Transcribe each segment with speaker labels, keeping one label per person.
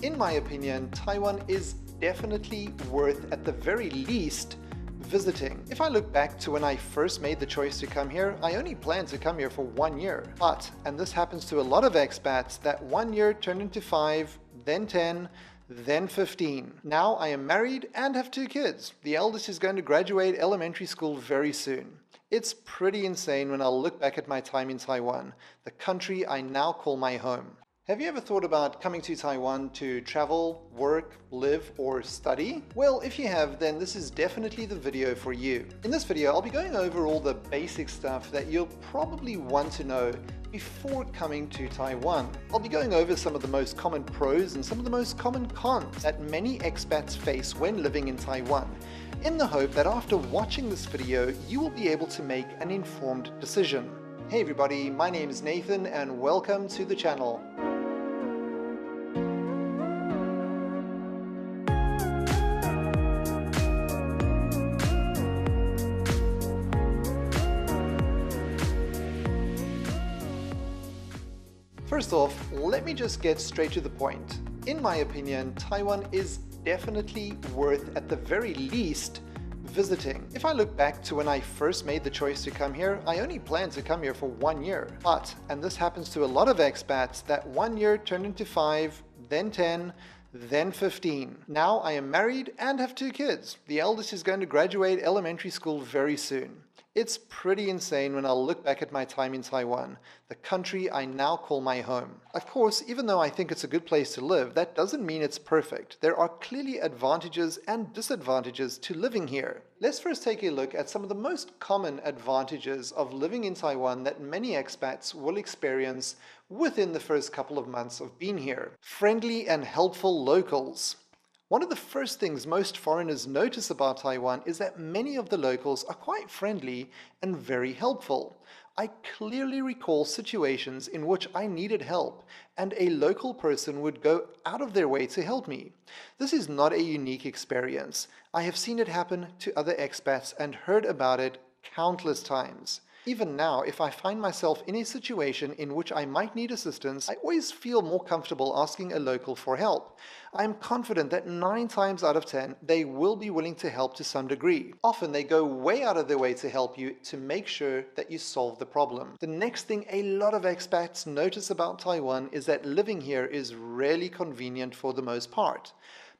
Speaker 1: In my opinion, Taiwan is definitely worth, at the very least, visiting. If I look back to when I first made the choice to come here, I only planned to come here for 1 year. But, and this happens to a lot of expats, that 1 year turned into 5, then 10, then 15. Now I am married and have 2 kids. The eldest is going to graduate elementary school very soon. It's pretty insane when I look back at my time in Taiwan, the country I now call my home. Have you ever thought about coming to Taiwan to travel, work, live, or study? Well, if you have, then this is definitely the video for you. In this video, I'll be going over all the basic stuff that you'll probably want to know before coming to Taiwan. I'll be going over some of the most common pros and some of the most common cons that many expats face when living in Taiwan, in the hope that after watching this video, you will be able to make an informed decision. Hey everybody, my name is Nathan and welcome to the channel. First off, let me just get straight to the point. In my opinion, Taiwan is definitely worth, at the very least, visiting. If I look back to when I first made the choice to come here, I only planned to come here for 1 year. But, and this happens to a lot of expats, that 1 year turned into 5, then 10, then 15. Now I am married and have 2 kids. The eldest is going to graduate elementary school very soon. It's pretty insane when I look back at my time in Taiwan, the country I now call my home. Of course, even though I think it's a good place to live, that doesn't mean it's perfect. There are clearly advantages and disadvantages to living here. Let's first take a look at some of the most common advantages of living in Taiwan that many expats will experience within the first couple of months of being here. Friendly and helpful locals. One of the first things most foreigners notice about Taiwan is that many of the locals are quite friendly and very helpful. I clearly recall situations in which I needed help and a local person would go out of their way to help me. This is not a unique experience. I have seen it happen to other expats and heard about it countless times. Even now, if I find myself in a situation in which I might need assistance, I always feel more comfortable asking a local for help. I am confident that 9 times out of 10, they will be willing to help to some degree. Often they go way out of their way to help you to make sure that you solve the problem. The next thing a lot of expats notice about Taiwan is that living here is really convenient for the most part.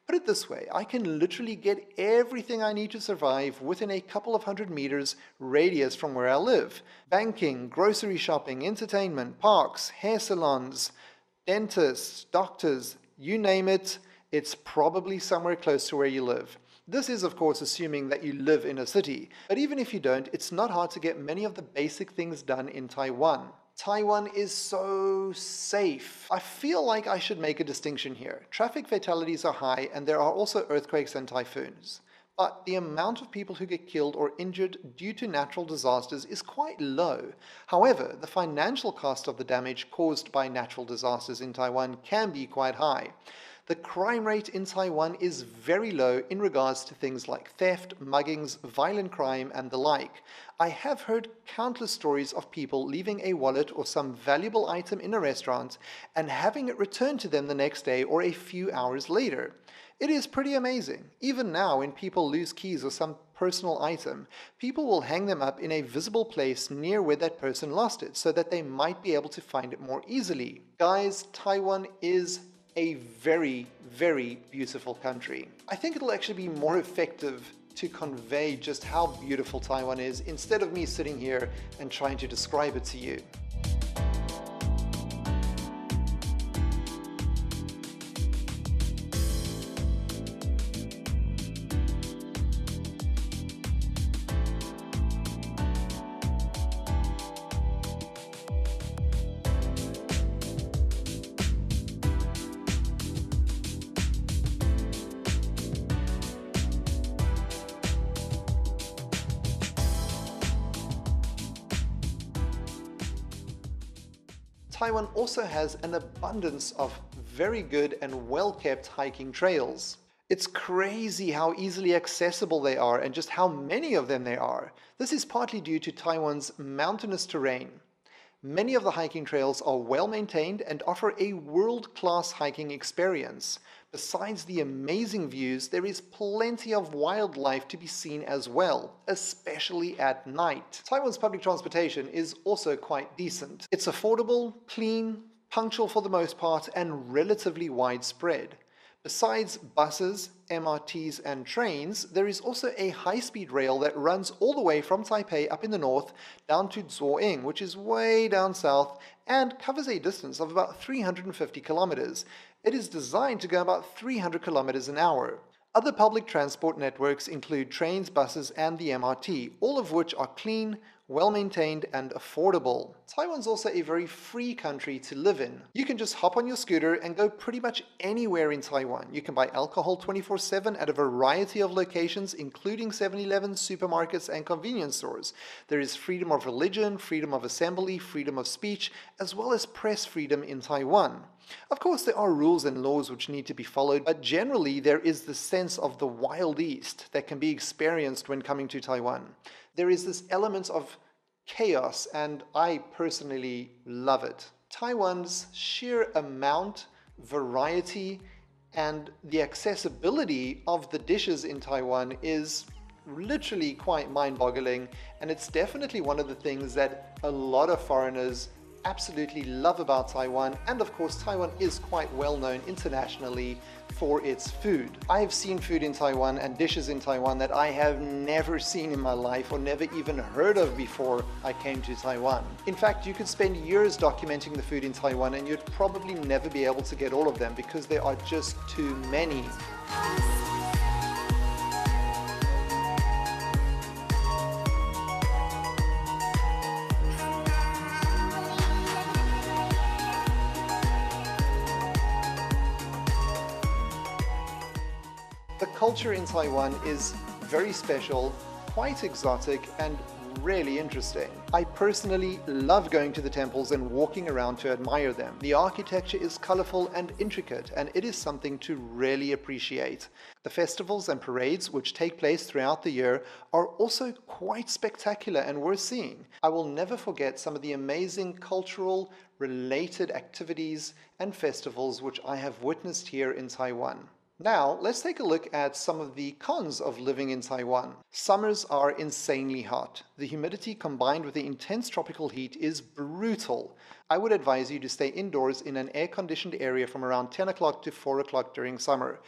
Speaker 1: Put it this way, I can literally get everything I need to survive within a couple of 100 meters radius from where I live. Banking, grocery shopping, entertainment, parks, hair salons, dentists, doctors, you name it, it's probably somewhere close to where you live. This is, of course, assuming that you live in a city. But even if you don't, it's not hard to get many of the basic things done in Taiwan. Taiwan is so safe. I feel like I should make a distinction here. Traffic fatalities are high and there are also earthquakes and typhoons. But the amount of people who get killed or injured due to natural disasters is quite low. However, the financial cost of the damage caused by natural disasters in Taiwan can be quite high. The crime rate in Taiwan is very low in regards to things like theft, muggings, violent crime, and the like. I have heard countless stories of people leaving a wallet or some valuable item in a restaurant and having it returned to them the next day or a few hours later. It is pretty amazing. Even now, when people lose keys or some personal item, people will hang them up in a visible place near where that person lost it so that they might be able to find it more easily. Guys, Taiwan is a very, very beautiful country. I think it'll actually be more effective to convey just how beautiful Taiwan is instead of me sitting here and trying to describe it to you. Taiwan also has an abundance of very good and well-kept hiking trails. It's crazy how easily accessible they are and just how many of them there are. This is partly due to Taiwan's mountainous terrain. Many of the hiking trails are well maintained and offer a world-class hiking experience. Besides the amazing views, there is plenty of wildlife to be seen as well, especially at night. Taiwan's public transportation is also quite decent. It's affordable, clean, punctual for the most part, and relatively widespread. Besides buses, MRTs, and trains, there is also a high-speed rail that runs all the way from Taipei up in the north down to Zuoying, which is way down south, and covers a distance of about 350 kilometers. It is designed to go about 300 kilometers an hour. Other public transport networks include trains, buses, and the MRT, all of which are clean, well-maintained, and affordable. Taiwan's also a very free country to live in. You can just hop on your scooter and go pretty much anywhere in Taiwan. You can buy alcohol 24/7 at a variety of locations, including 7-Eleven, supermarkets, and convenience stores. There is freedom of religion, freedom of assembly, freedom of speech, as well as press freedom in Taiwan. Of course, there are rules and laws which need to be followed, but generally there is the sense of the Wild East that can be experienced when coming to Taiwan. There is this element of chaos, and I personally love it. Taiwan's sheer amount, variety, and the accessibility of the dishes in Taiwan is literally quite mind-boggling, and it's definitely one of the things that a lot of foreigners absolutely love about Taiwan. And of course, Taiwan is quite well known internationally for its food. I have seen food in Taiwan and dishes in Taiwan that I have never seen in my life or never even heard of before I came to Taiwan. In fact, you could spend years documenting the food in Taiwan and you'd probably never be able to get all of them because there are just too many. The culture in Taiwan is very special, quite exotic, and really interesting. I personally love going to the temples and walking around to admire them. The architecture is colorful and intricate, and it is something to really appreciate. The festivals and parades which take place throughout the year are also quite spectacular and worth seeing. I will never forget some of the amazing cultural related activities and festivals which I have witnessed here in Taiwan. Now, let's take a look at some of the cons of living in Taiwan. Summers are insanely hot. The humidity combined with the intense tropical heat is brutal. I would advise you to stay indoors in an air-conditioned area from around 10 o'clock to 4 o'clock during summer.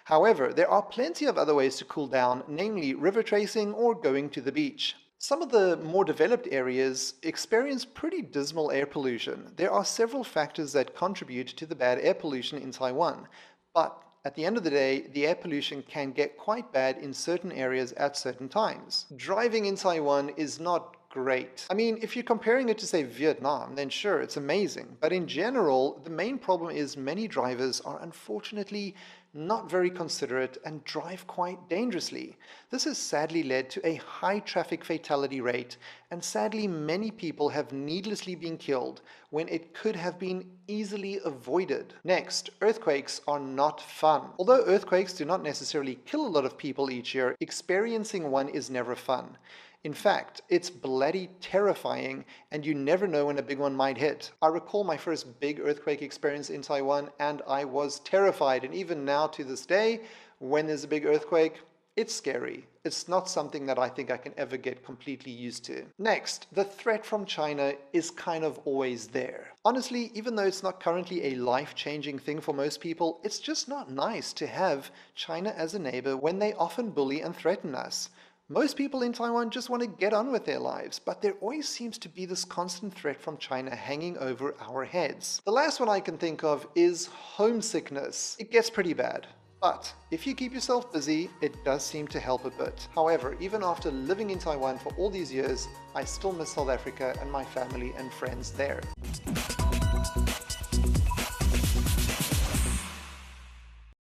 Speaker 1: However, there are plenty of other ways to cool down, namely river tracing or going to the beach. Some of the more developed areas experience pretty dismal air pollution. There are several factors that contribute to the bad air pollution in Taiwan, but at the end of the day, the air pollution can get quite bad in certain areas at certain times. Driving in Taiwan is not great. I mean, if you're comparing it to, say, Vietnam, then sure, it's amazing. But in general, the main problem is many drivers are unfortunately not very considerate and drive quite dangerously. This has sadly led to a high traffic fatality rate, and sadly many people have needlessly been killed when it could have been easily avoided. Next, earthquakes are not fun. Although earthquakes do not necessarily kill a lot of people each year, experiencing one is never fun. In fact, it's bloody terrifying, and you never know when a big one might hit. I recall my first big earthquake experience in Taiwan, and I was terrified. And even now, to this day, when there's a big earthquake, it's scary. It's not something that I think I can ever get completely used to. Next, the threat from China is kind of always there. Honestly, even though it's not currently a life-changing thing for most people, it's just not nice to have China as a neighbor when they often bully and threaten us. Most people in Taiwan just want to get on with their lives, but there always seems to be this constant threat from China hanging over our heads. The last one I can think of is homesickness. It gets pretty bad, but if you keep yourself busy, it does seem to help a bit. However, even after living in Taiwan for all these years, I still miss South Africa and my family and friends there.